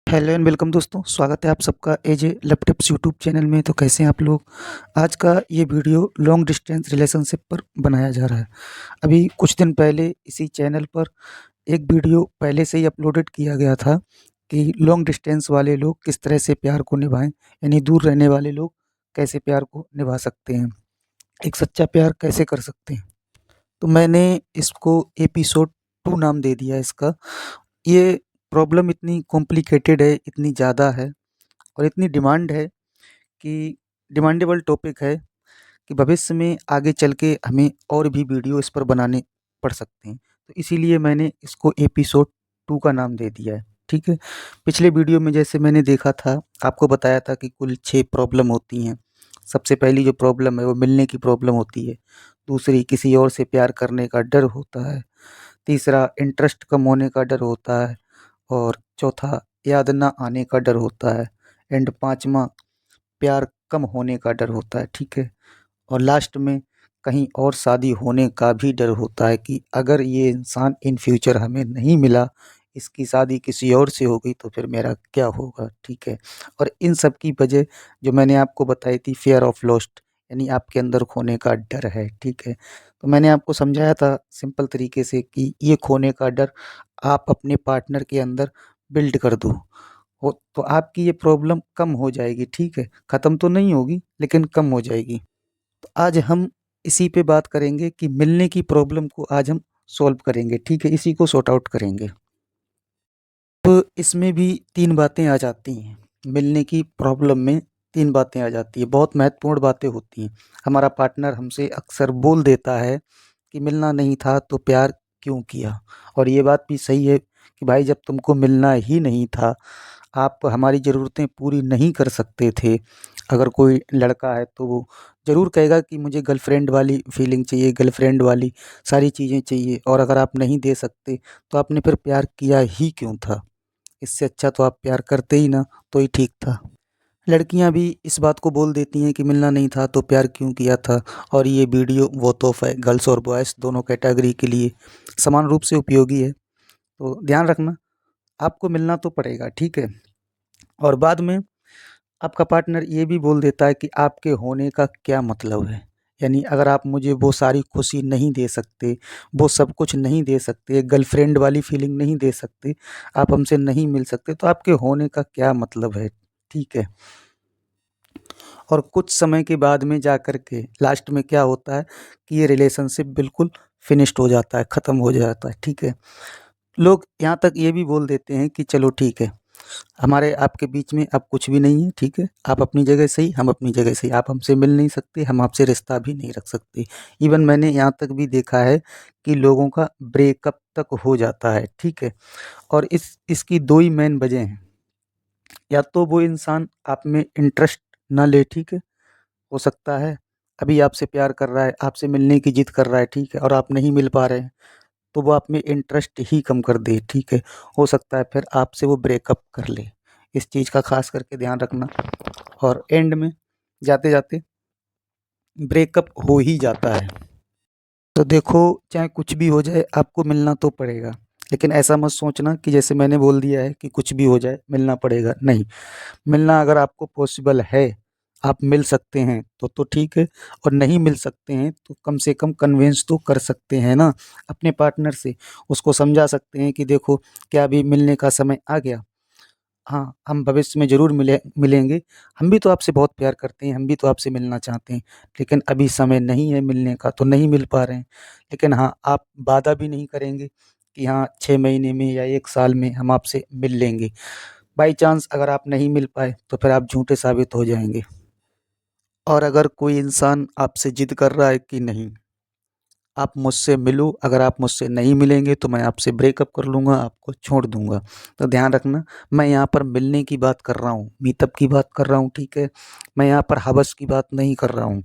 Hello and welcome दोस्तों, स्वागत है आप सबका एजे लव टिप्स यूट्यूब चैनल में। तो कैसे हैं आप लोग। आज का ये वीडियो लॉन्ग डिस्टेंस रिलेशनशिप पर बनाया जा रहा है। अभी कुछ दिन पहले इसी चैनल पर एक वीडियो पहले से ही अपलोडेड किया गया था कि लॉन्ग डिस्टेंस वाले लोग किस तरह से प्यार को निभाएं, यानी दूर रहने वाले लोग कैसे प्यार को निभा सकते हैं, एक सच्चा प्यार कैसे कर सकते हैं। तो मैंने इसको एपिसोड 2 नाम दे दिया इसका। ये प्रॉब्लम इतनी कॉम्प्लिकेटेड है, इतनी ज़्यादा है और इतनी डिमांड है कि डिमांडेबल टॉपिक है कि भविष्य में आगे चल के हमें और भी वीडियो इस पर बनाने पड़ सकते हैं। तो इसीलिए मैंने इसको एपिसोड 2 का नाम दे दिया है, ठीक है। पिछले वीडियो में जैसे मैंने देखा था, आपको बताया था कि कुल 6 प्रॉब्लम होती हैं। सबसे पहली जो प्रॉब्लम है वो मिलने की प्रॉब्लम होती है। दूसरी किसी और से प्यार करने का डर होता है। तीसरा इंटरेस्ट कम होने का डर होता है। और चौथा याद ना आने का डर होता है। एंड पाँचवा प्यार कम होने का डर होता है, ठीक है। और लास्ट में कहीं और शादी होने का भी डर होता है कि अगर ये इंसान इन फ्यूचर हमें नहीं मिला, इसकी शादी किसी और से हो गई तो फिर मेरा क्या होगा, ठीक है। और इन सब की वजह जो मैंने आपको बताई थी, फियर ऑफ लॉस्ट, यानी आपके अंदर खोने का डर है, ठीक है। तो मैंने आपको समझाया था सिंपल तरीके से कि ये खोने का डर आप अपने पार्टनर के अंदर बिल्ड कर दो हो तो आपकी ये प्रॉब्लम कम हो जाएगी, ठीक है। ख़त्म तो नहीं होगी लेकिन कम हो जाएगी। तो आज हम इसी पे बात करेंगे कि मिलने की प्रॉब्लम को आज हम सॉल्व करेंगे, ठीक है, इसी को सॉर्ट आउट करेंगे। तो इसमें भी 3 बातें आ जाती हैं, मिलने की प्रॉब्लम में 3 बातें आ जाती हैं, बहुत महत्वपूर्ण बातें होती हैं। हमारा पार्टनर हमसे अक्सर बोल देता है कि मिलना नहीं था तो प्यार क्यों किया? और ये बात भी सही है कि भाई जब तुमको मिलना ही नहीं था, आप हमारी ज़रूरतें पूरी नहीं कर सकते थे। अगर कोई लड़का है तो वो ज़रूर कहेगा कि मुझे गर्लफ्रेंड वाली फीलिंग चाहिए, गर्लफ्रेंड वाली सारी चीज़ें चाहिए, और अगर आप नहीं दे सकते तो आपने फिर प्यार किया ही क्यों था? इससे अच्छा तो आप प्यार करते ही ना, तो ही ठीक था। लड़कियां भी इस बात को बोल देती हैं कि मिलना नहीं था तो प्यार क्यों किया था। और ये वीडियो वो तोहफ़ा है गर्ल्स और बॉयज़ दोनों कैटेगरी के लिए समान रूप से उपयोगी है। तो ध्यान रखना, आपको मिलना तो पड़ेगा, ठीक है। और बाद में आपका पार्टनर ये भी बोल देता है कि आपके होने का क्या मतलब है? यानी अगर आप मुझे वो सारी खुशी नहीं दे सकते, वो सब कुछ नहीं दे सकते, गर्लफ्रेंड वाली फीलिंग नहीं दे सकते, आप हमसे नहीं मिल सकते, तो आपके होने का क्या मतलब है? ठीक है। और कुछ समय के बाद में जा कर के लास्ट में क्या होता है कि ये रिलेशनशिप बिल्कुल फिनिश्ड हो जाता है, ख़त्म हो जाता है, ठीक है। लोग यहाँ तक ये भी बोल देते हैं कि चलो ठीक है, हमारे आपके बीच में अब कुछ भी नहीं है, ठीक है। आप अपनी जगह सही, हम अपनी जगह सही। आप हमसे मिल नहीं सकते, हम आपसे रिश्ता भी नहीं रख सकते। इवन मैंने यहाँ तक भी देखा है कि लोगों का ब्रेकअप तक हो जाता है, ठीक है। और इसकी 2 ही मेन वजह हैं। या तो वो इंसान आप में इंटरेस्ट ना ले, ठीक है। हो सकता है अभी आपसे प्यार कर रहा है, आपसे मिलने की जिद कर रहा है, ठीक है, और आप नहीं मिल पा रहे हैं, तो वो आप में इंटरेस्ट ही कम कर दे, ठीक है। हो सकता है फिर आपसे वो ब्रेकअप कर ले। इस चीज़ का ख़ास करके ध्यान रखना। और एंड में जाते-जाते ब्रेकअप हो ही जाता है। तो देखो, चाहे कुछ भी हो जाए आपको मिलना तो पड़ेगा। लेकिन ऐसा मत सोचना कि जैसे मैंने बोल दिया है कि कुछ भी हो जाए मिलना पड़ेगा, नहीं। मिलना अगर आपको पॉसिबल है, आप मिल सकते हैं तो ठीक है। और नहीं मिल सकते हैं तो कम से कम कन्विंस तो कर सकते हैं ना अपने पार्टनर से। उसको समझा सकते हैं कि देखो, क्या अभी मिलने का समय आ गया? हाँ, हम भविष्य में ज़रूर मिलेंगे। हम भी तो आपसे बहुत प्यार करते हैं, हम भी तो आपसे मिलना चाहते हैं, लेकिन अभी समय नहीं है मिलने का, तो नहीं मिल पा रहे हैं। लेकिन हाँ, आप वादा भी नहीं करेंगे कि हाँ, 6 महीने में या 1 साल में हम आपसे मिल लेंगे। बाई चांस अगर आप नहीं मिल पाए, तो फिर आप झूठे साबित हो जाएँगे। और अगर कोई इंसान आपसे ज़िद कर रहा है कि नहीं, आप मुझसे मिलो, अगर आप मुझसे नहीं मिलेंगे तो मैं आपसे ब्रेकअप कर लूँगा, आपको छोड़ दूँगा। तो ध्यान रखना, मैं यहाँ पर मिलने की बात कर रहा हूँ, मीटअप की बात कर रहा हूँ, ठीक है? मैं यहाँ पर हवस की बात नहीं कर रहा हूँ।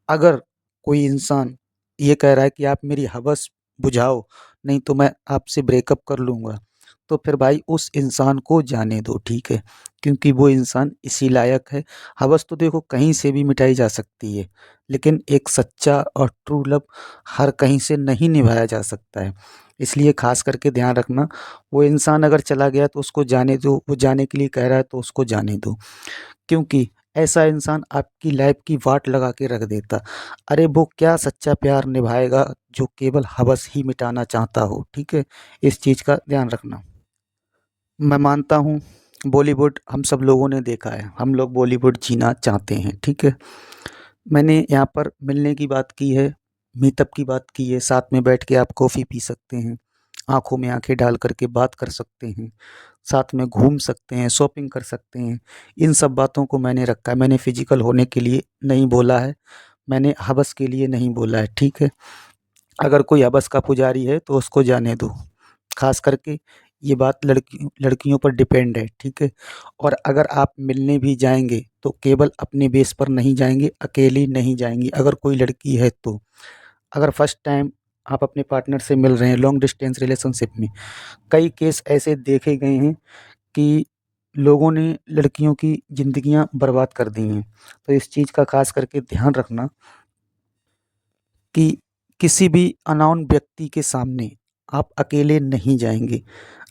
अगर कोई इंसान ये कह रहा है कि आप मेरी हवस बुझाओ, नहीं तो मैं आपसे ब्रेकअप कर लूँगा, तो फिर भाई उस इंसान को जाने दो, ठीक है? क्योंकि वो इंसान इसी लायक है। हवस तो देखो कहीं से भी मिटाई जा सकती है, लेकिन एक सच्चा और ट्रू लव हर कहीं से नहीं निभाया जा सकता है। इसलिए ख़ास करके ध्यान रखना, वो इंसान अगर चला गया तो उसको जाने दो, वो जाने के लिए कह रहा है तो उसको जाने दो। क्योंकि ऐसा इंसान आपकी लाइफ़ की वाट लगा के रख देता। अरे वो क्या सच्चा प्यार निभाएगा जो केवल हवस ही मिटाना चाहता हो, ठीक है? इस चीज़ का ध्यान रखना। मैं मानता हूँ बॉलीवुड हम सब लोगों ने देखा है, हम लोग बॉलीवुड जीना चाहते हैं, ठीक है? मैंने यहाँ पर मिलने की बात की है, मीटअप की बात की है, साथ में बैठ के आप कॉफ़ी पी सकते हैं, आँखों में आँखें डाल कर के बात कर सकते हैं, साथ में घूम सकते हैं, शॉपिंग कर सकते हैं। इन सब बातों को मैंने रखा है, मैंने फ़िज़िकल होने के लिए नहीं बोला है, मैंने हवस के लिए नहीं बोला है, ठीक है? अगर कोई हवस का पुजारी है तो उसको जाने दो। ख़ास करके ये बात लड़कियों पर डिपेंड है, ठीक है? और अगर आप मिलने भी जाएँगे तो केवल अपने बेस पर नहीं जाएँगे, अकेली नहीं जाएँगी अगर कोई लड़की है तो। अगर फर्स्ट टाइम आप अपने पार्टनर से मिल रहे हैं लॉन्ग डिस्टेंस रिलेशनशिप में, कई केस ऐसे देखे गए हैं कि लोगों ने लड़कियों की ज़िंदगियाँ बर्बाद कर दी हैं। तो इस चीज़ का ख़ास करके ध्यान रखना कि किसी भी अननोन व्यक्ति के सामने आप अकेले नहीं जाएँगे।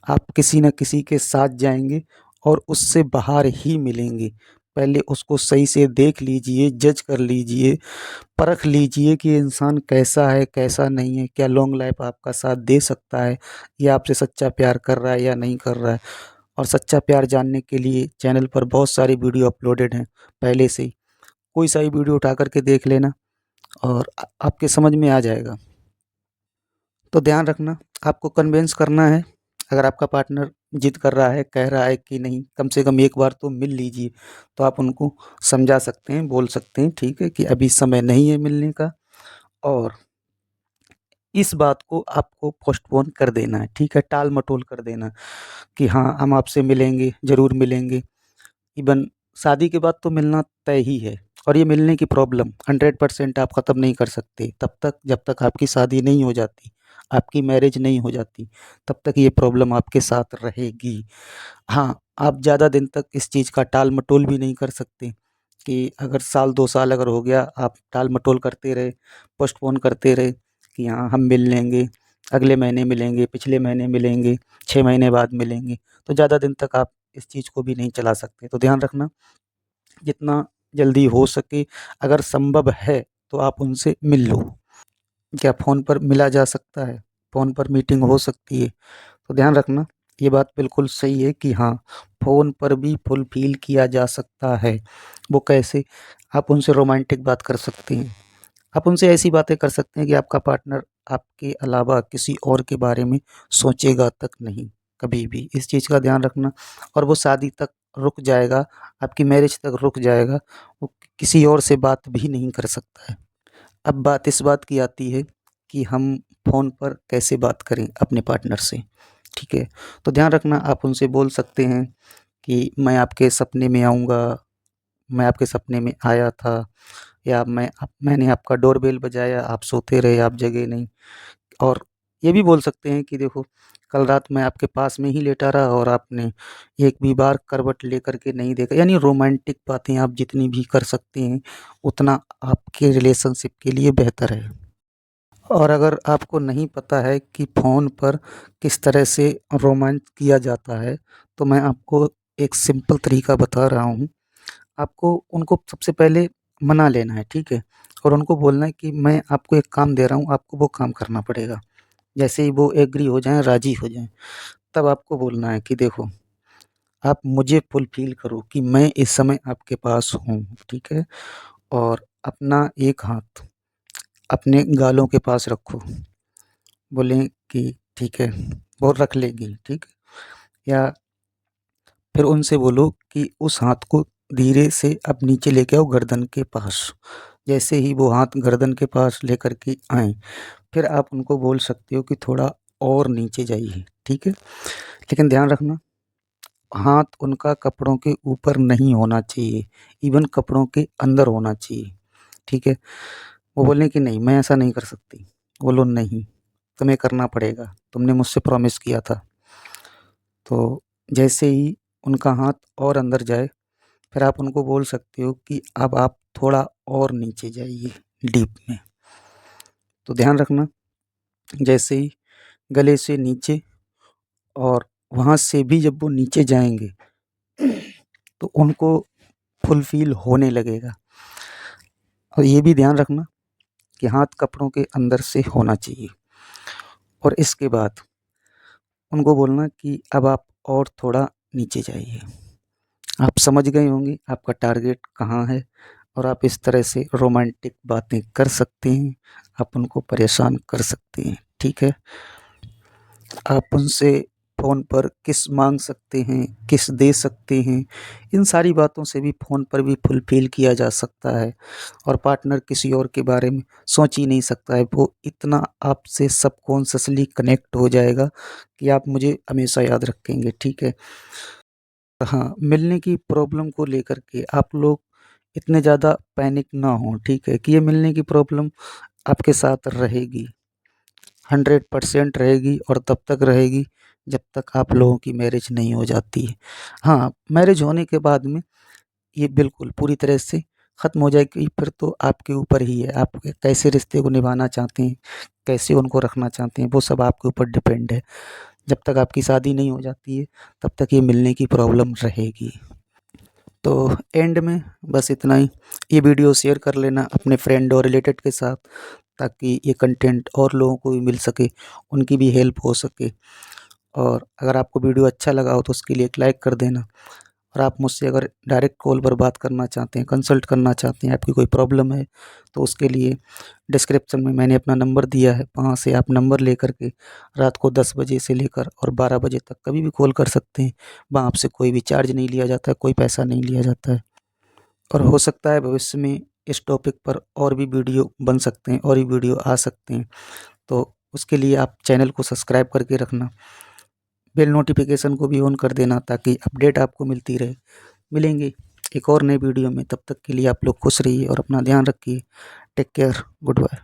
आप किसी न किसी के साथ जाएँगे और उससे बाहर ही मिलेंगे। पहले उसको सही से देख लीजिए, जज कर लीजिए, परख लीजिए कि ये इंसान कैसा है, कैसा नहीं है, क्या लॉन्ग लाइफ़ आपका साथ दे सकता है, या आपसे सच्चा प्यार कर रहा है या नहीं कर रहा है। और सच्चा प्यार जानने के लिए चैनल पर बहुत सारी वीडियो अपलोडेड हैं पहले से ही। कोई सा भी वीडियो उठा कर के देख लेना और आपके समझ में आ जाएगा। तो ध्यान रखना, आपको कन्विंस करना है, अगर आपका पार्टनर ज़िद कर रहा है, कह रहा है कि नहीं, कम से कम एक बार तो मिल लीजिए, तो आप उनको समझा सकते हैं, बोल सकते हैं, ठीक है, कि अभी समय नहीं है मिलने का और इस बात को आपको पोस्टपोन कर देना है, ठीक है, टाल-मटोल कर देना कि हाँ, हम आपसे मिलेंगे, ज़रूर मिलेंगे। इवन शादी के बाद तो मिलना तय ही है और ये मिलने की प्रॉब्लम 100% आप ख़त्म नहीं कर सकते तब तक जब तक आपकी शादी नहीं हो जाती, आपकी मैरिज नहीं हो जाती, तब तक ये प्रॉब्लम आपके साथ रहेगी। हाँ, आप ज़्यादा दिन तक इस चीज़ का टाल-मटोल भी नहीं कर सकते कि अगर साल 2 साल अगर हो गया, आप टाल-मटोल करते रहे, पोस्टपोन करते रहे कि हाँ, हम मिल लेंगे, अगले महीने मिलेंगे, पिछले महीने मिलेंगे, 6 महीने बाद मिलेंगे, तो ज़्यादा दिन तक आप इस चीज़ को भी नहीं चला सकते। तो ध्यान रखना, जितना जल्दी हो सके अगर संभव है तो आप उनसे मिल लो। क्या फ़ोन पर मिला जा सकता है? फ़ोन पर मीटिंग हो सकती है? तो ध्यान रखना, ये बात बिल्कुल सही है कि हाँ, फ़ोन पर भी फुलफ़िल किया जा सकता है। वो कैसे? आप उनसे रोमांटिक बात कर सकते हैं। आप उनसे ऐसी बातें कर सकते हैं कि आपका पार्टनर आपके अलावा किसी और के बारे में सोचेगा तक नहीं, कभी भी। इस चीज़ का ध्यान रखना और वो शादी तक रुक जाएगा, आपकी मैरिज तक रुक जाएगा, वो किसी और से बात भी नहीं कर सकता है। अब बात इस बात की आती है कि हम फ़ोन पर कैसे बात करें अपने पार्टनर से, ठीक है? तो ध्यान रखना, आप उनसे बोल सकते हैं कि मैं आपके सपने में आया था, या मैंने आपका डोरबेल बजाया, आप सोते रहे, आप जगे नहीं। और ये भी बोल सकते हैं कि देखो, कल रात मैं आपके पास में ही लेटा रहा और आपने एक भी बार करवट लेकर के नहीं देखा। यानी रोमांटिक बातें आप जितनी भी कर सकते हैं, उतना आपके रिलेशनशिप के लिए बेहतर है। और अगर आपको नहीं पता है कि फ़ोन पर किस तरह से रोमांस किया जाता है, तो मैं आपको एक सिंपल तरीका बता रहा हूँ। आपको उनको सबसे पहले मना लेना है, ठीक है? और उनको बोलना है कि मैं आपको एक काम दे रहा हूँ, आपको वो काम करना पड़ेगा। जैसे ही वो एग्री हो जाएँ, राज़ी हो जाएँ, तब आपको बोलना है कि देखो, आप मुझे फुलफ़िल करो कि मैं इस समय आपके पास हूँ, ठीक है? और अपना एक हाथ अपने गालों के पास रखो। बोलें कि ठीक है, वो रख लेगी, ठीक है? या फिर उनसे बोलो कि उस हाथ को धीरे से अब नीचे लेके आओ गर्दन के पास। जैसे ही वो हाथ गर्दन के पास लेकर के आएँ, फिर आप उनको बोल सकते हो कि थोड़ा और नीचे जाइए, ठीक है? लेकिन ध्यान रखना, हाथ उनका कपड़ों के ऊपर नहीं होना चाहिए, इवन कपड़ों के अंदर होना चाहिए, ठीक है? वो बोलें कि नहीं, मैं ऐसा नहीं कर सकती। बोलो नहीं, तुम्हें करना पड़ेगा, तुमने मुझसे प्रॉमिस किया था। तो जैसे ही उनका हाथ और अंदर जाए, फिर आप उनको बोल सकते हो कि अब आप थोड़ा और नीचे जाइए डीप में। तो ध्यान रखना, जैसे ही गले से नीचे और वहाँ से भी जब वो नीचे जाएँगे तो उनको फुल फ़ील होने लगेगा। और ये भी ध्यान रखना कि हाथ कपड़ों के अंदर से होना चाहिए। और इसके बाद उनको बोलना कि अब आप और थोड़ा नीचे जाइए। आप समझ गए होंगे आपका टारगेट कहाँ है और आप इस तरह से रोमांटिक बातें कर सकते हैं, आप उनको परेशान कर सकते हैं, ठीक है? आप उनसे फ़ोन पर किस माँग सकते हैं, किस दे सकते हैं, इन सारी बातों से भी फ़ोन पर भी फुलफ़िल किया जा सकता है। और पार्टनर किसी और के बारे में सोच ही नहीं सकता है, वो इतना आपसे सबकॉन्शियसली कनेक्ट हो जाएगा कि आप मुझे हमेशा याद रखेंगे, ठीक है? हाँ, मिलने की प्रॉब्लम को लेकर के आप लोग इतने ज़्यादा पैनिक ना हों, ठीक है? कि ये मिलने की प्रॉब्लम आपके साथ रहेगी, 100% रहेगी और तब तक रहेगी जब तक आप लोगों की मैरिज नहीं हो जाती है। हाँ, मैरिज होने के बाद में ये बिल्कुल पूरी तरह से ख़त्म हो जाएगी, फिर तो आपके ऊपर ही है, आप कैसे रिश्ते को निभाना चाहते हैं, कैसे उनको रखना चाहते हैं, वो सब आपके ऊपर डिपेंड है। जब तक आपकी शादी नहीं हो जाती है, तब तक ये मिलने की प्रॉब्लम रहेगी। तो एंड में बस इतना ही। ये वीडियो शेयर कर लेना अपने फ्रेंड और रिलेटेड के साथ, ताकि ये कंटेंट और लोगों को भी मिल सके, उनकी भी हेल्प हो सके। और अगर आपको वीडियो अच्छा लगा हो तो उसके लिए एक लाइक कर देना। और आप मुझसे अगर डायरेक्ट कॉल पर बात करना चाहते हैं, कंसल्ट करना चाहते हैं, आपकी कोई प्रॉब्लम है, तो उसके लिए डिस्क्रिप्शन में मैंने अपना नंबर दिया है, वहाँ से आप नंबर लेकर के रात को 10 बजे से लेकर और 12 बजे तक कभी भी कॉल कर सकते हैं। वहाँ आपसे कोई भी चार्ज नहीं लिया जाता है, कोई पैसा नहीं लिया जाता है। और हो सकता है भविष्य में इस टॉपिक पर और भी वीडियो बन सकते हैं और भी वीडियो आ सकते हैं। तो उसके लिए आप चैनल को सब्सक्राइब करके रखना, बेल नोटिफिकेशन को भी ऑन कर देना, ताकि अपडेट आपको मिलती रहे। मिलेंगे एक और नए वीडियो में, तब तक के लिए आप लोग खुश रहिए और अपना ध्यान रखिए। Take care, good bye.